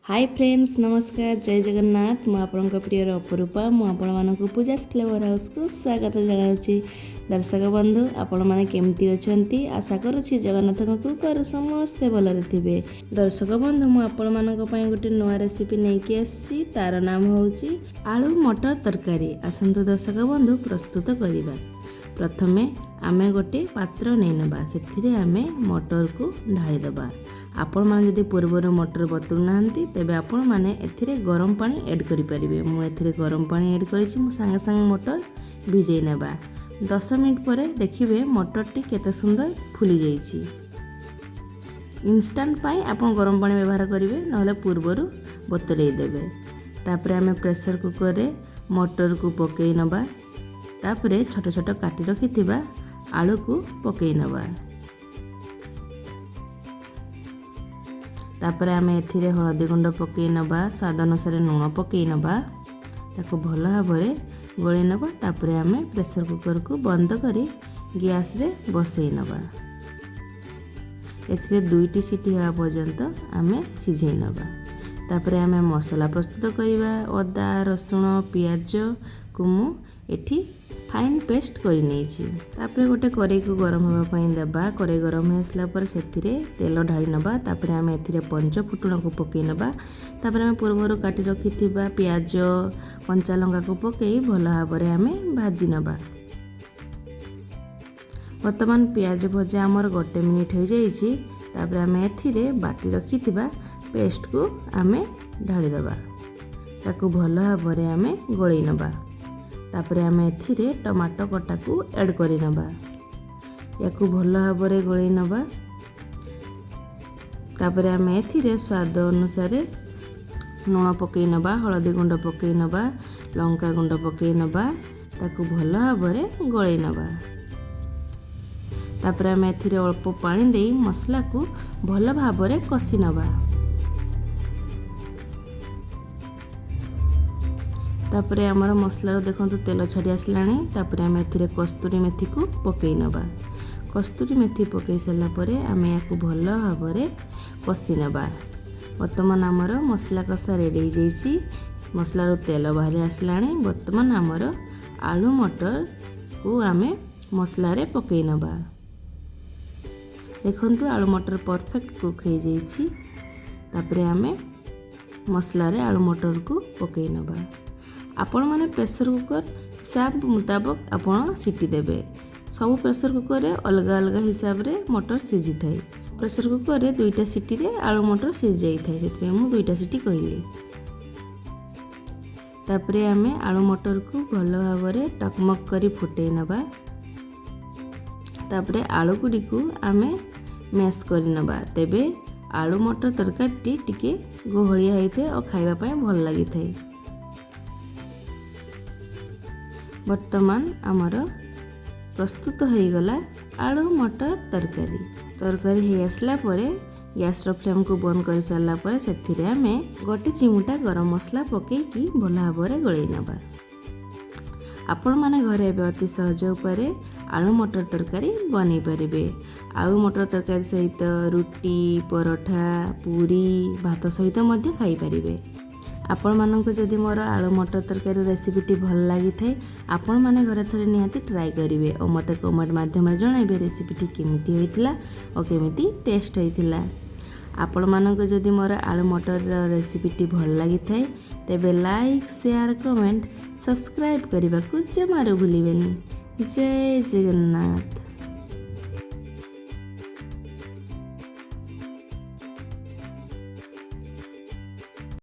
Hi friends नमस्कार जय जगन्नाथ मु आपणक प्रियर अपरूपा मुझे पूजास फ्लेवर हाउस को स्वागत जनावि दर्शक बंधु आपण मैंने केमती अच्छा आशा करुँच जगन्नाथ कृपार समस्ते भलरे थे। दर्शक बंधु मुझे गोटे नुआ रेसिपी नहीं आसी तार नाम हूँ आलू मटर तरकारी। आसतु दर्शक बंधु प्रस्तुत करवा। प्रथमे आमे गोटे पात्र नहीं नबा से आमे मटर को ढाईदबा। आपण मैंने जदि पूर्वर मटर बतुर ना तेबे आपण मैंने एथिरे गरम पानी ऐड करि परिबे। मु एथिरे गरम पानी ऐड करिछि। मु संगे संगे मटर भिजै नेबा। 10 मिनिट पर देखिबे मटर टी केते सुंदर फुली जाइछि। इंस्टेंट पाई आपण गरम पानी व्यवहार करिवे नहले पूर्वर बतुरै देबे। तापरे आमे प्रेशर कुकर रे मटर को पकई नबा। तापरे छोट छोट काटी रखिथिबा आलू को पकई नबा। तापर आम एथिरे हलदी गुंड पकई नबा। स्वाद अनुसार लुण पकई नबा। ताको भल भाव गोली नबा। तापर आम प्रेशर कुकर को बंद करी गैस रे बसई नबा। एथिरे 2टी सीटी होगा पर्यंत आम सिझे नबा। तापर आम मसला प्रस्तुत करिबा। अदा रसुण पियाज को मु एठी फाइन पेस्ट कर नहीं। तापर गोटे कड़ाई को गरम होगा देबा। कड़ाई गरम हो आसला पर सेथिरे तेल ढाली नबा। तापर आम एथिरे पंच फुटण को पकई नबा। तापर आम पूर्वर काटी रखिथिबा पियाज कंचा लंका को पकई भल भाव आम भाजी नबा। वर्तमान पियाज भजा आमर 1 मिनिट हो जाइछि। तापर आम एथिरे बाटी रखिथिबा पेस्ट को आम ढाली दबा। ताको भल भाव आम गोळई नबा। तापर आम एथिरे टमाटो कटा को ऐड करि नबा। याकू भल भाव गोळई नबा। तापर आम एथिरे स्वाद अनुसार लुण पकई नबा। हलदी गुंड पकई नबा। लंका गुंड पकई नबा। ताकू भल भाव गोळई नबा। तापर आम एथिरे अल्प पानी दे मसला को भल भाव कषि नबा। तापर आमर मसलार देखो तेल छाड़ी आसलानी। तापर आम एथिरे कस्तूरी मेथी को पकई नबा। कस्तूरी मेथी पकई सारा पर आम या भल भाव कषि नबा। वर्तमान आमर मसला कषा रेडी हो जाइछि। मसलार तेल बाहरी आसलानी। वर्तमान आमर आलू मटर को आम मसला रे पकई नबा। देखंतु आलू मटर परफेक्ट कुक हो जाइछि। तापर आम मसला रे आलू मटर को पकई नबा। आपण माने प्रेशर कुकर हिसाब मुताबक आपण सीटी देबे। सब प्रेशर कुकर रे अलग अलग हिसाब रे मटर सिझी थाए। प्रेशर कुकर रे 2टा सीटी रे आलू मटर सिझ जाई थाए। सेतबे मु 2टा सीटी कहली। तापरे आमे आलू मटर को भल भाव रे टकमक करी फुटै नबा। तापरे आलू गुडी को आमे मैश करि नबा। तेबे आलू मटर तरकारी टिके गोहलिया होइथे और खाइबा पय भल लागि थाए। वर्तमान आमर प्रस्तुत हो गला आलू मटर तरकारी। तरकारी हो आसला परे गैस फ्लेम को बंद कर सारा पर से आम गोटे चिमुटा गरम मसला पकईकि भल भाव गोलई नबा। आपण माने घरे अति सहज उपाय आलू मटर तरकारी बनै पारिबे। आलू मटर तरकारी सहित रोटी पराठा पूरी भात सहित मध्य खाई पारिबे। आपण मानक जदि मोर आलू मटर तरकारी रेसिपीटी भल लगी थाए आपण माने घरे थरे निहाती ट्राई करिवे और मते कमेंट माध्यम जणाइबे रेसिपीटी केमिति होइतिला और केमिति टेस्ट होइतिला। आपण मानक जदि मोर आलू मटर रेसिपीटी भल लगी थाए तेबे लाइक शेयर कमेंट सब्सक्राइब करने को जमारू भूलिबेनी। जय जगन्नाथ।